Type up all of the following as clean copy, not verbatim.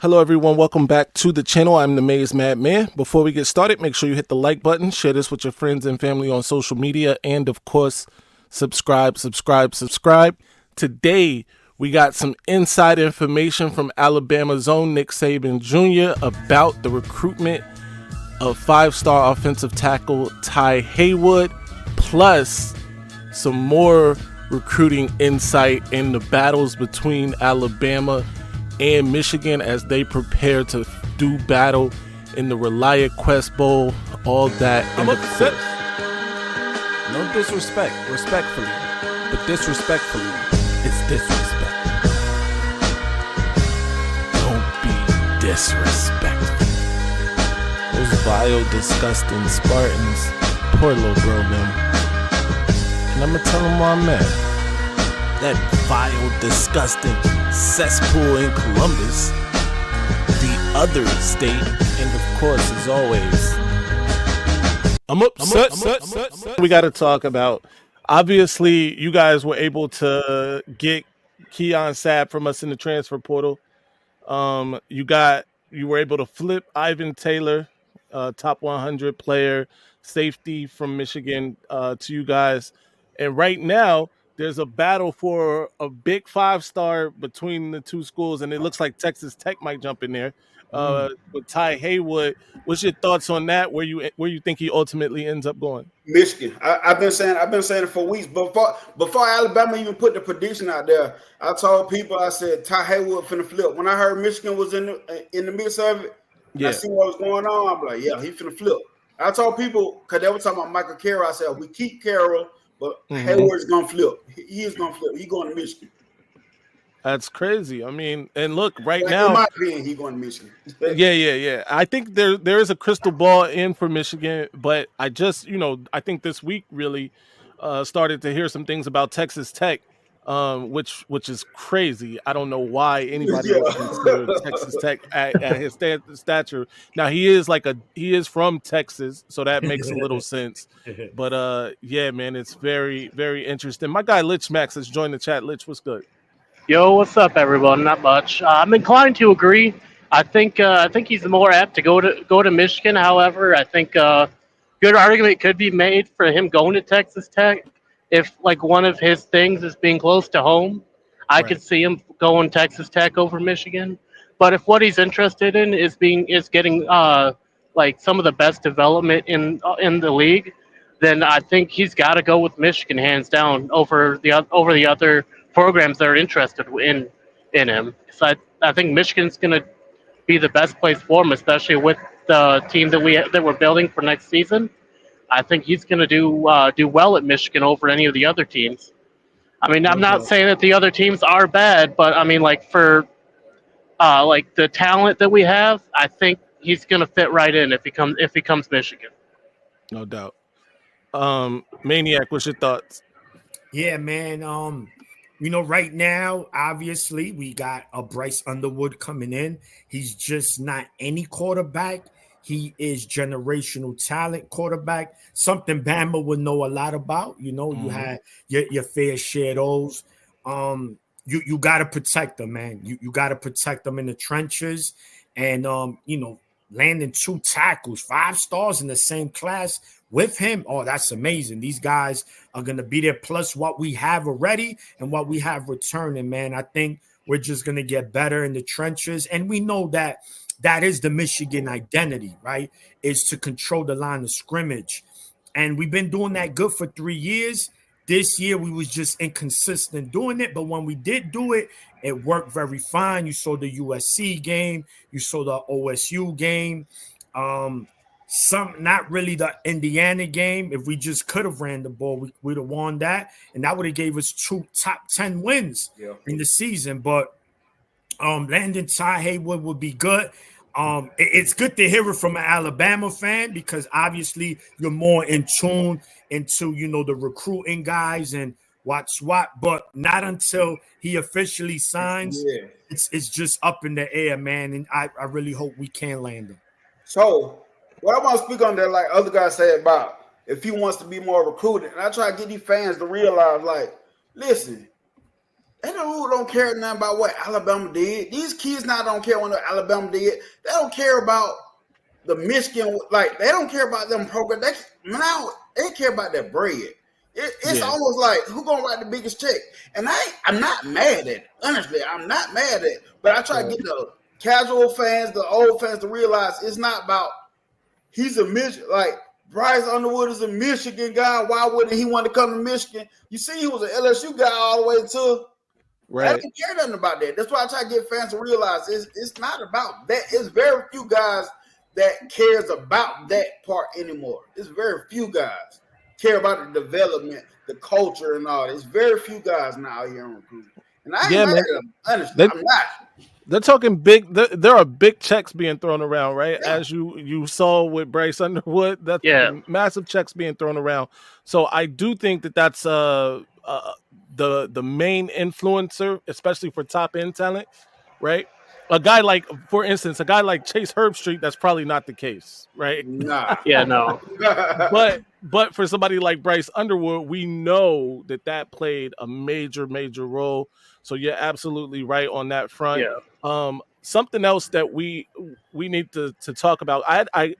Hello everyone, welcome back to the channel. I'm the Maize Madman. Before we get started, make sure you hit the like button, share this with your friends and family on social media, and of course, subscribe. Today, we got some inside information from Alabama's own Nick Saban Jr. about the recruitment of five-star offensive tackle Ty Haywood, plus some more recruiting insight in the battles between Alabama and Michigan as they prepare to do battle in the Reliant Quest Bowl, all that. I'm upset. No disrespect, respectfully, but disrespectfully, it's disrespect. Don't be disrespectful. Those vile, disgusting Spartans, poor little girl them. And I'm gonna tell them why I'm mad. That vile, disgusting cesspool in Columbus, the other state, and of course, as always, I'm upset. We got to talk about, obviously, you guys were able to get Keon Sapp from us in the transfer portal. You were able to flip Ivan Taylor, top 100 player, safety from Michigan, to you guys. And right now, there's a battle for a big five-star between the two schools, and it looks like Texas Tech might jump in there with Ty Haywood. What's your thoughts on that? Where you think he ultimately ends up going? Michigan. I've been saying it for weeks. Before Alabama even put the prediction out there, I told people, I said Ty Haywood finna flip. When I heard Michigan was in the midst of it, I see what was going on. I'm like, yeah, he finna flip. I told people, because they were talking about Michael Carroll. I said, we keep Carroll, but Hayward's gonna flip. He is gonna flip. He's going to Michigan. That's crazy. I mean, and look, now, in my opinion, he's going to Michigan. Yeah. I think there is a crystal ball in for Michigan, but I just, I think this week really started to hear some things about Texas Tech, which is crazy. I don't know why anybody would consider Texas Tech at his stature. Now he is from Texas, so that makes a little sense. But yeah, man, it's very, very interesting. My guy Lich Max has joined the chat. Lich, what's good? Yo, what's up, everyone? Not much. I'm inclined to agree. I think he's more apt to go to Michigan. However, I think good argument could be made for him going to Texas Tech. If like one of his things is being close to home, I could see him going Texas Tech over Michigan. But if what he's interested in is getting like some of the best development in the league, then I think he's got to go with Michigan hands down over the other programs that are interested in him. So I think Michigan's going to be the best place for him, especially with the team that we're building for next season. I think he's going to do well at Michigan over any of the other teams. I mean, I'm not saying that the other teams are bad, but I mean, like for like the talent that we have, I think he's going to fit right in if he comes Michigan. No doubt. Maniac, what's your thoughts? Yeah, man. Right now, obviously, we got a Bryce Underwood coming in. He's just not any quarterback. He is generational talent quarterback, something Bama would know a lot about. You had your fair share of those. You got to protect them, man. You got to protect them in the trenches. And, landing 2 tackles, 5 stars in the same class with him. Oh, that's amazing. These guys are going to be there, plus what we have already and what we have returning, man. I think we're just going to get better in the trenches. And we know that is the Michigan identity, right? Is to control the line of scrimmage. And we've been doing that good for 3 years. This year, we was just inconsistent doing it. But when we did do it, it worked very fine. You saw the USC game. You saw the OSU game. Not really the Indiana game. If we just could have ran the ball, we'd have won that. And that would have gave us 2 top 10 wins in the season. But landing Ty Haywood would be good. It's good to hear it from an Alabama fan because obviously you're more in tune into, the recruiting guys and what's what, but not until he officially signs. Yeah. It's just up in the air, man, and I really hope we can land him. So what I want to speak on that, like other guys say about if he wants to be more recruited, and I try to get these fans to realize, like, listen, They don't care nothing about what Alabama did. These kids now don't care what Alabama did. They don't care about the Michigan, like they don't care about them program. They care about their bread. It's almost like who gonna write the biggest check. And I'm not mad at it. Honestly, I'm not mad at it. But I try to get the casual fans, the old fans to realize it's not about he's a Michigan. Like Bryce Underwood is a Michigan guy. Why wouldn't he want to come to Michigan? You see, he was an LSU guy all the way to. Right. I don't care nothing about that. That's why I try to get fans to realize it's not about that. It's very few guys that cares about that part anymore. It's very few guys care about the development, the culture, and all. There's very few guys now out here on recruiting. And I ain't mad at them. Honestly, I'm not. They're talking big. There are big checks being thrown around, right? Yeah. As you saw with Bryce Underwood, that's massive checks being thrown around. So I do think that's the main influencer, especially for top end talent, right? A guy like, for instance, Chase Herbstreit, that's probably not the case, right? Nah. Yeah, no. But for somebody like Bryce Underwood, we know that played a major role. So you're absolutely right on that front. Yeah. Something else that we need to talk about. I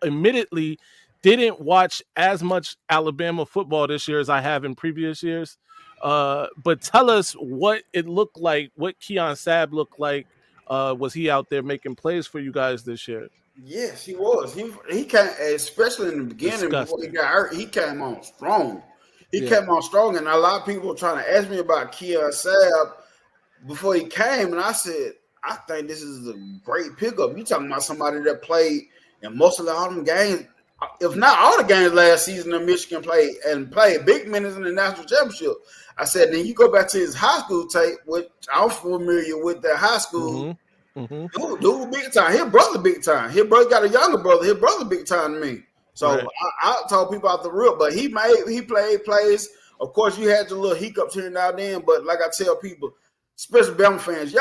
admittedly didn't watch as much Alabama football this year as I have in previous years. But tell us what it looked like, what Keon Sabb looked like. Was he out there making plays for you guys this year? Yes, he was. He came, especially in the beginning before he got hurt. He came on strong. Came on strong, and a lot of people were trying to ask me about Keon Sabb before he came, and I said, I think this is a great pickup. You talking about somebody that played in most of all them games, if not all the games last season that Michigan played big minutes in the national championship. I said, then you go back to his high school tape, which I'm familiar with that high school. Mm-hmm. Dude, big time. His brother, big time. His brother got a younger brother. His brother, big time to me. So right. I told people out the real, but he played plays. Of course, you had your little hiccups here and now and then, but like I tell people, especially Bama fans,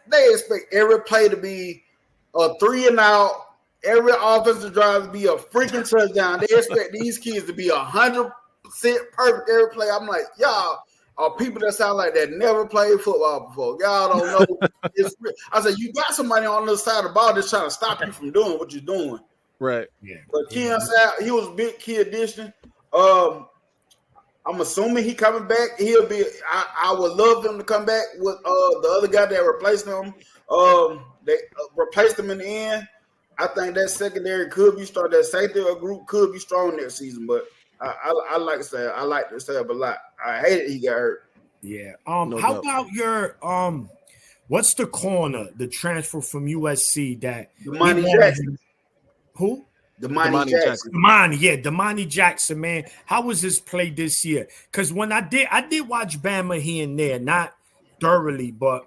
they expect every play to be a 3 and out, every offensive drive to be a freaking touchdown. They expect these kids to be 100% perfect every play. I'm like, y'all are people that sound like that never played football before. Y'all don't know. I said, you got somebody on the other side of the ball that's trying to stop you from doing what you're doing. Right. Yeah. But Keon Sabb, he was a big key addition. I'm assuming he coming back. He'll be. I would love him to come back with the other guy that replaced him. They replaced him in the end. I think that secondary could be strong. That safety group could be strong next season. But I like Sabb. I like Sabb a lot. I hated he got hurt. Yeah. How about your what's the corner, the transfer from USC that Damani Jackson? Who? Damani Jackson. Damani Jackson, man. How was his play this year? Because when I did watch Bama here and there, not thoroughly, but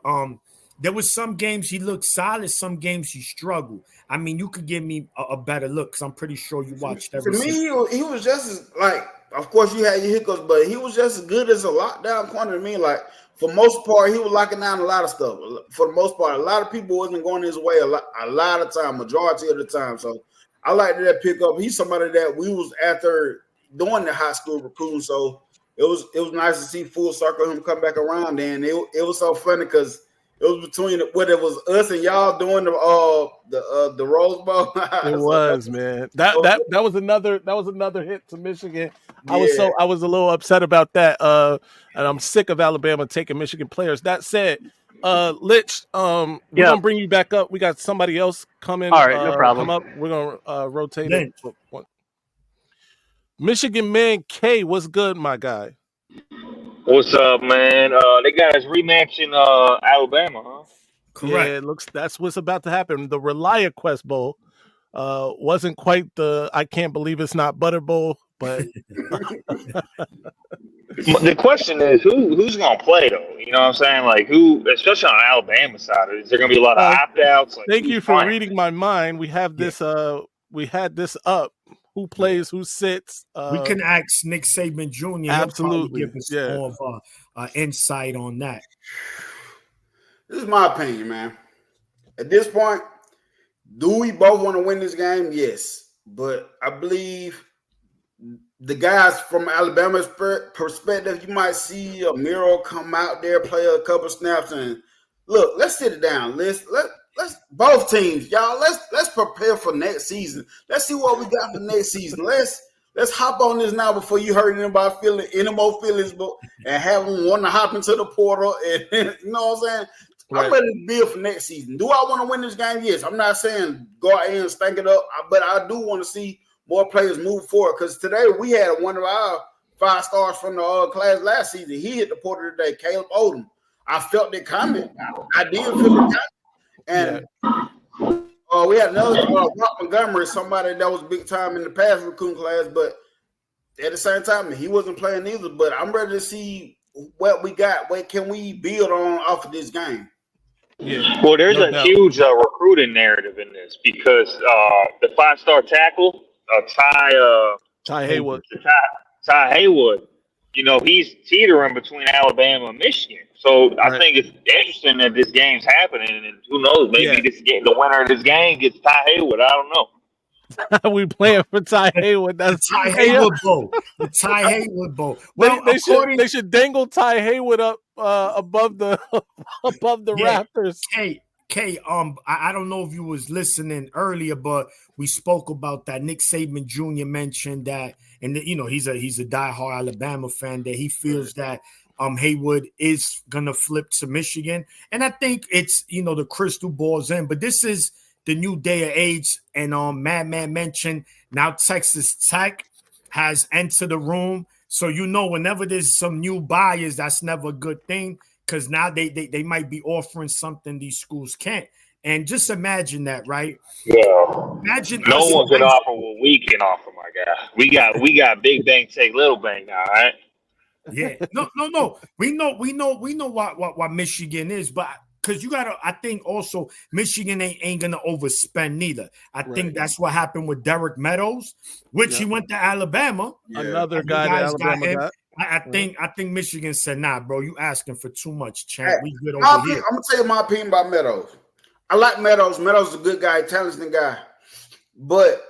there was some games he looked solid, some games he struggled. I mean, you could give me a better look because I'm pretty sure you watched everything. For me, he was just as, like, of course you had your hiccups, but he was just as good as a lockdown corner to me. Like, for most part, he was locking down a lot of stuff. For the most part, a lot of people wasn't going his way a lot of time, majority of the time. So I like that pickup. He's somebody that we was after doing the high school recruiting. So it was nice to see full circle him come back around. And it was so funny because it was between what it was us and y'all doing the Rose Bowl. It was, man. That was another hit to Michigan. Yeah. I was a little upset about that. And I'm sick of Alabama taking Michigan players. That said, Lich, we're gonna bring you back up. We got somebody else coming. All right, no problem. Come up. We're gonna rotate it. Michigan man K, what's good, my guy? What's up, man? They got us rematching Alabama, huh? Correct. Yeah, it looks that's what's about to happen. The ReliaQuest Bowl wasn't quite the I can't believe it's not Butter Bowl, but the question is who's gonna play though? You know what I'm saying? Like who, especially on Alabama side, is there gonna be a lot of opt-outs? Like, thank you for reading my mind. We have this we had this up. Who plays, who sits. We can ask Nick Saban Jr. Absolutely. He'll probably give us more of insight on that. This is my opinion, man. At this point, do we both want to win this game? Yes. But I believe the guys from Alabama's perspective, you might see a Miro come out there, play a couple snaps, and look. Let's sit it down. Let's both teams, y'all. Let's prepare for next season. Let's see what we got for next season. Let's hop on this now before you hurt anybody feeling any more feelings, and have them want to hop into the portal. And you know what I'm saying? Right. I'm ready to build for next season. Do I want to win this game? Yes. I'm not saying go out and stank it up, but I do want to see more players move forward. Because today we had one of our 5 stars from the class last season. He hit the portal today, Caleb Odom. I felt it coming. I did feel it coming. And we had another Rock Montgomery, somebody that was big time in the past recruiting class, but at the same time, he wasn't playing either. But I'm ready to see what we got. What can we build on off of this game? Yeah. Well, there's a huge recruiting narrative in this because the 5-star tackle, Ty Haywood. Ty Haywood, he's teetering between Alabama and Michigan. So I think it's interesting that this game's happening, and who knows, maybe the winner of this game gets Ty Haywood. I don't know. We playing for Ty Haywood. That's Ty Haywood Bowl. The Ty Haywood Bowl. Well, they should dangle Ty Haywood up above the Raptors. Kay, I don't know if you was listening earlier, but we spoke about that. Nick Saban Jr. mentioned that, and he's a diehard Alabama fan, that he feels that Haywood is gonna flip to Michigan, and I think it's the crystal ball's in, but this is the new day of age, and Madman mentioned now Texas Tech has entered the room, so whenever there's some new buyers, that's never a good thing. Because now they might be offering something these schools can't. And just imagine that, right? Yeah. Imagine no one can offer what we can offer, my guy. We got big bang take little bang now, right? Yeah. No. We know what Michigan is, but because I think also Michigan ain't gonna overspend neither. I think that's what happened with Derek Meadows, which he went to Alabama. Yeah. Another guy that Alabama got. I think Michigan said, nah, bro, you asking for too much, champ. We good over here. I'm gonna tell you my opinion about Meadows. I like Meadows. Meadows is a good guy, talented guy, but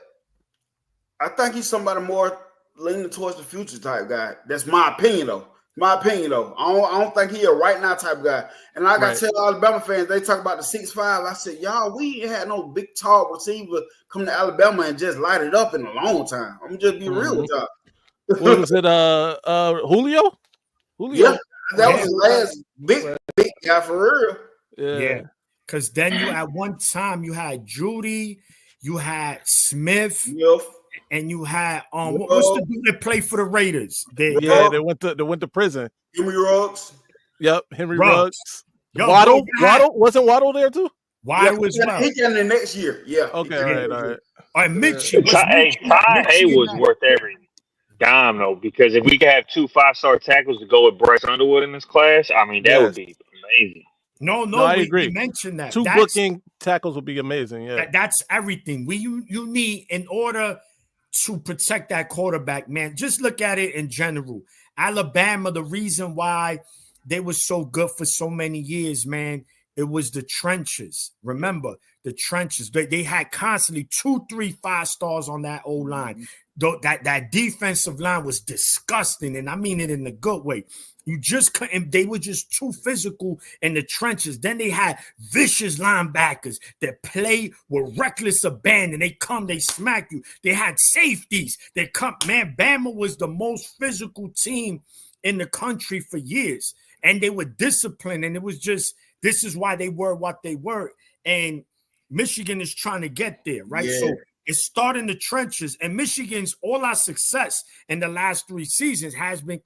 I think he's somebody more leaning towards the future type guy. That's my opinion, though. I don't think he a right now type guy. And like I tell Alabama fans, they talk about the 6'5". I said, y'all, we ain't had no big tall receiver come to Alabama and just light it up in a long time. I'm just be real with y'all. What was it? Julio? Yeah, that was his last big guy for real. Yeah. Because then at one time you had Judy, you had Smith, and you had what's the dude that played for the Raiders? They went to prison. Henry Ruggs. Yep, Henry Ruggs. Waddle wasn't Waddle there too? Waddle was well. He came in next year. Yeah. Okay, all right. All right, Mitch. Ty Haywood's worth every dime though, because if we could have 2 5-star tackles to go with Bryce Underwood in this class, I mean that would be amazing. No, I agree. We mentioned that 2 booking tackles would be amazing. Yeah, that's everything. You need in order to protect that quarterback, man. Just look at it in general. Alabama, the reason why they were so good for so many years, man, it was the trenches. Remember the trenches. They had constantly 2, 3, 5 stars on that old line. That defensive line was disgusting, and I mean it in a good way. You just couldn't. They were just too physical in the trenches. Then they had vicious linebackers that play with reckless abandon. They come, they smack you. They had safeties that come. Man, Bama was the most physical team in the country for years, and they were disciplined. And it was just, this is why they were what they were. And Michigan is trying to get there, right? Yeah. So it started in the trenches, and Michigan's all our success in the last 3 seasons has been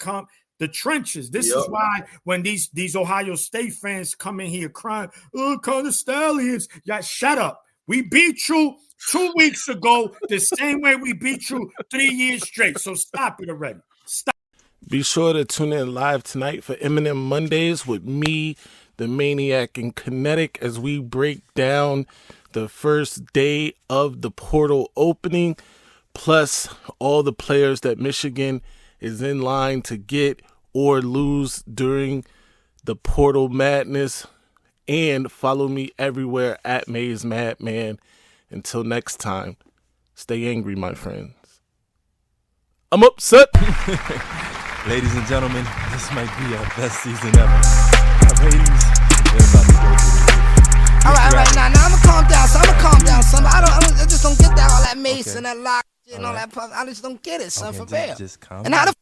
the trenches. This is why when these Ohio State fans come in here crying, oh, Connor Stallions, yeah, shut up. We beat you 2 weeks ago the same way we beat you 3 years straight. So stop it already. Stop. Be sure to tune in live tonight for Eminem Mondays with me, the Maniac, and Kinetic as we break down the first day of the portal opening, plus all the players that Michigan is in line to get or lose during the portal madness. And follow me everywhere at Maize Madman. Until next time, stay angry, my friends. I'm upset. Ladies and gentlemen, this might be our best season ever. Our ratings, we're about to go through the roof. All right, now I'm gonna calm down. Son. I just don't get that all that Mace and that lock and all that puff. I just don't get it, son, for real. Just calm and how the